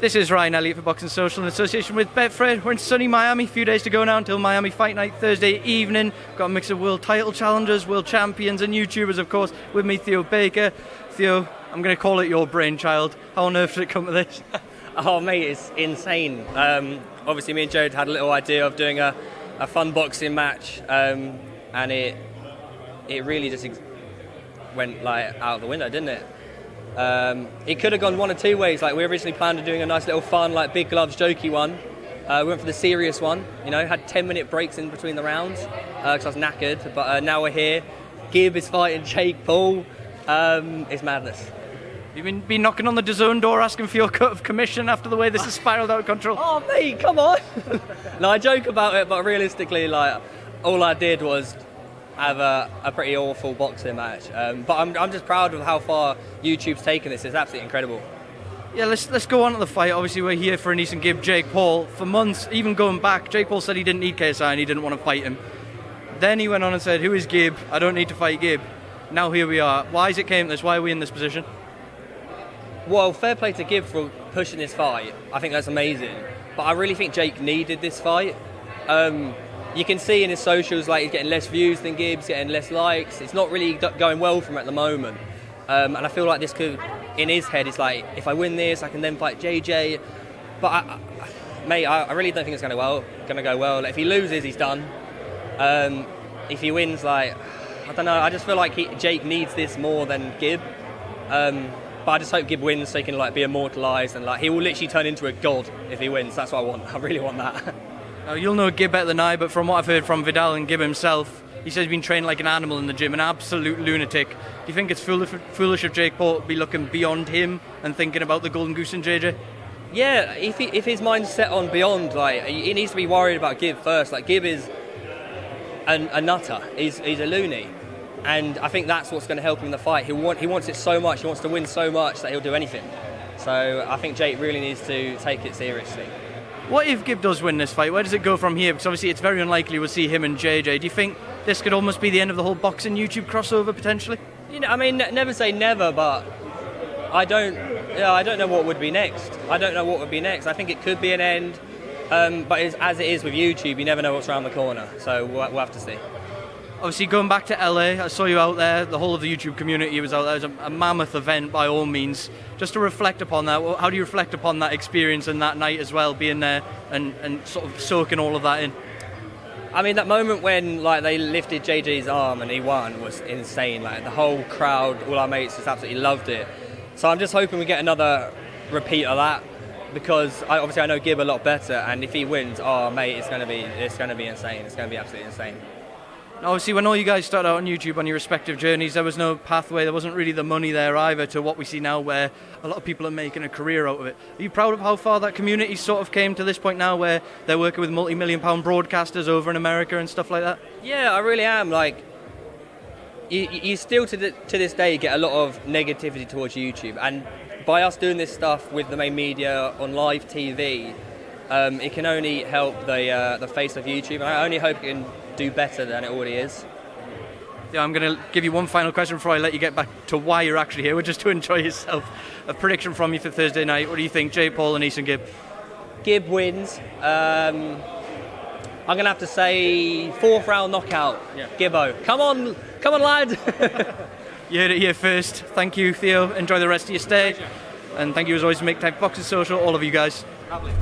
This is Ryan Elliott for Boxing Social in association with Betfred. We're in sunny Miami, a few days to go now until Miami Fight Night Thursday evening. Got a mix of world title challengers, world champions and YouTubers, of course. With me, Theo Baker. Theo, I'm going to call it your brainchild. How on earth did it come to this? Oh mate, it's insane. Obviously me and Joe had a little idea of doing a fun boxing match, and it really just went like out of the window, didn't it? It could have gone one or two ways. Like we originally planned on doing a nice little fun, like big gloves, jokey one. We went for the serious one. You know, had 10-minute breaks in between the rounds because I was knackered. But now we're here. GIB is fighting Jake Paul. It's madness. You've been knocking on the DAZN door asking for your cut of commission after the way this has spiralled out of control. Oh mate, come on! No, I joke about it, but realistically, like all I did was have a pretty awful boxing match. But I'm just proud of how far YouTube's taken this. It's absolutely incredible. Yeah, let's go on to the fight. Obviously, we're here for AnEsonGib, Jake Paul. For months, even going back, Jake Paul said he didn't need KSI and he didn't want to fight him. Then he went on and said, "Who is GIB? I don't need to fight GIB." Now here we are. Why is it came to this? Why are we in this position? Well, fair play to GIB for pushing this fight. I think that's amazing. But I really think Jake needed this fight. You can see in his socials, like he's getting less views than GIB's, getting less likes. It's not really going well for him at the moment. And I feel like this could, in his head, it's like, if I win this, I can then fight JJ. But mate, I really don't think it's going to go well. Like, if he loses, he's done. If he wins, like, I don't know. I just feel like Jake needs this more than GIB. But I just hope GIB wins so he can like be immortalised and like he will literally turn into a god if he wins. That's what I want. I really want that. You'll know GIB better than I, but from what I've heard from Vidal and GIB himself, he says he's been trained like an animal in the gym, an absolute lunatic. Do you think it's foolish of Jake Paul to be looking beyond him and thinking about the Golden Goose and JJ? Yeah, if his mind's set on beyond, like he needs to be worried about GIB first. Like GIB is a nutter. He's a loony. And I think that's what's going to help him in the fight. He wants it so much, he wants to win so much that he'll do anything. So I think Jake really needs to take it seriously. What if GIB does win this fight? Where does it go from here? Because obviously it's very unlikely we'll see him and JJ. Do you think this could almost be the end of the whole boxing YouTube crossover potentially? You know, I mean, never say never, but I don't know what would be next. I think it could be an end, but as it is with YouTube, you never know what's around the corner. So we'll have to see. Obviously, going back to LA, I saw you out there. The whole of the YouTube community was out there. It was a mammoth event by all means. Just to reflect upon that, how do you reflect upon that experience and that night as well, being there and sort of soaking all of that in? I mean, that moment when like they lifted JJ's arm and he won was insane. Like the whole crowd, all our mates just absolutely loved it. So I'm just hoping we get another repeat of that because obviously I know GIB a lot better, and if he wins, oh mate, it's going to be insane. It's going to be absolutely insane. Obviously, when all you guys started out on YouTube on your respective journeys, there was no pathway, there wasn't really the money there either to what we see now where a lot of people are making a career out of it. Are you proud of how far that community sort of came to this point now where they're working with multi-million-pound broadcasters over in America and stuff like that? Yeah, I really am. Like, you still to this day get a lot of negativity towards YouTube, and by us doing this stuff with the main media on live TV, it can only help the face of YouTube, and I only hope it can do better than it already is. Yeah, I'm going to give you one final question before I let you get back to why you're actually here, just to enjoy yourself. A prediction from you for Thursday night. What do you think, Jake Paul and AnEsonGib? GIB wins. I'm going to have to say 4th round knockout. Yeah. Gibbo. Come on lad. You heard it here first. Thank you, Theo. Enjoy the rest of your stay. And thank you as always to make time for Boxing Social, all of you guys. Lovely.